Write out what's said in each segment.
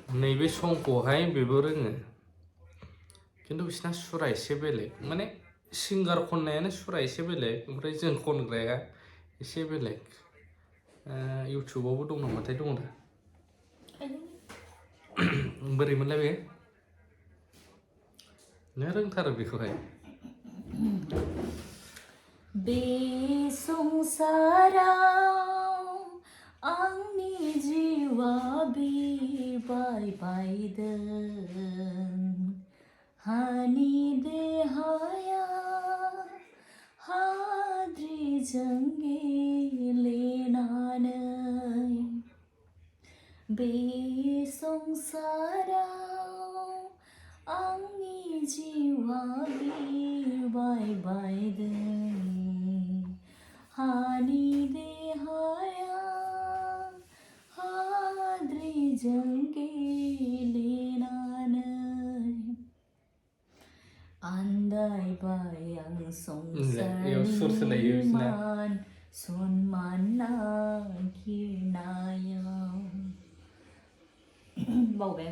नैबे संखौहाय बेबो रोङो खिन्थु बिसिना सुरा एसे बेलेग माने सिंगार खननायानो सुरा एसे बेलेग ओमफ्राय जों खनग्राया एसे बेलेग इउटुबावबो दं नामाथाय दङ दा बोरैमोनलाय बे नों रोंथारो बेखौहाय बे संसाराव आंनि जिउआ बिरबाय बायदों हानि देहाया हाद्रिजों गेलेनानै बे संसाराव आंनि जिउआ बिरबाय बायदों हानि देहाया हाद्रिजों गेलेनानै आन्दायबाय आं संसारनि मान सन्मान नागिरनायाव बावबाय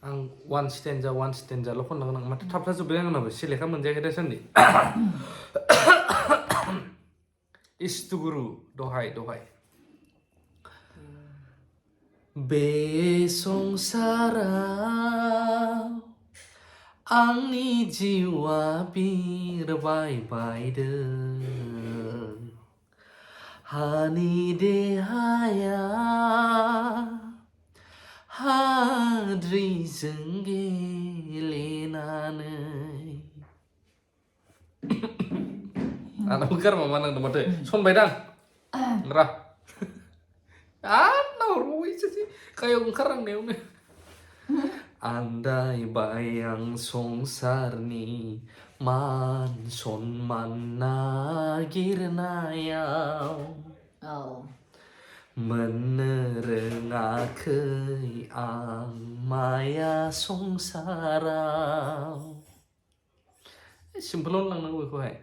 आं वान स्टेन्जाल' खननांगोन आं माथो थाबथा जोब्बाय आंनाबो सिलेखा मोनजायाखै दासान्दि इस्तुगुरु दहाय बे संसाराव आंनि जिउआ बिरबाय बायदों हानि देहाया हाद्रिजों गेलेनानै आंनाबो गारमा मा नांदों माथो सनबायदां र' नाहरबावैसोसै गायाव ओंखारहांनायावनो आन्दायबाय आं संसारनि मान सन्मान नागिरनायाव मोननो रोङाखै आं माया संसाराव सिम्पोलावनो लांनांगौ बेखौहाय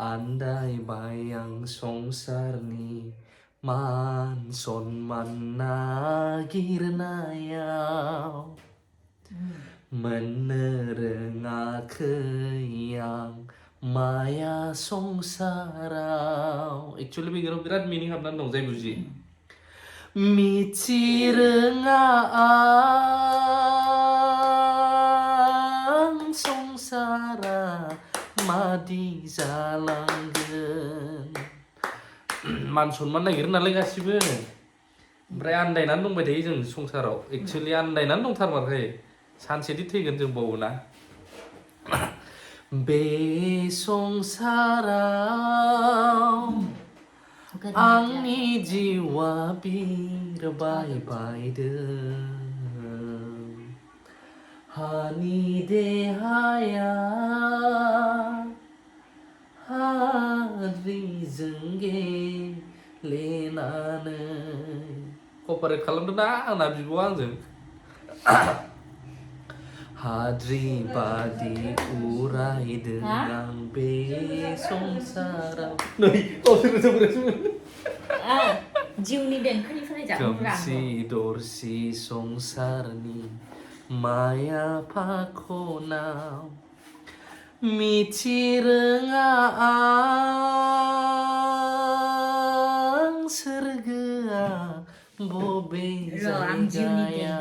आन्दायबाय आं संसारनि मान सन्मान नागिरनायाव मोननो रोङाखै आं माया संसाराव एक्चुअलि बे बिराद मिनिं हाबनानै दं जाय बुजियो मिथिरोङा आं संसारा मादि जालांगोन मान सन्मान नागिरो नालाय गासिबो ओमफ्राय आन्दायनानै दंबाय थायो जों संसाराव एक्चुअलि आन्दायनानै दंथारमारखायो सानसेदि थैगोन जों बावोना बे संसाराव आंनि जिउआ बिरबाय बायदों हानि देहाया हाद्रिजों गेलेनानै कपारेट खालामदों ना आंना बिब'आ आंजों हाद्रि बादि उरायदों आं बे संसाराव नै जिउनि देंखोनिफ्राय खोमसि दरसि संसारनि माया फाखनाव मिथिरोङा आं सोरगोआ बबे जायगायाव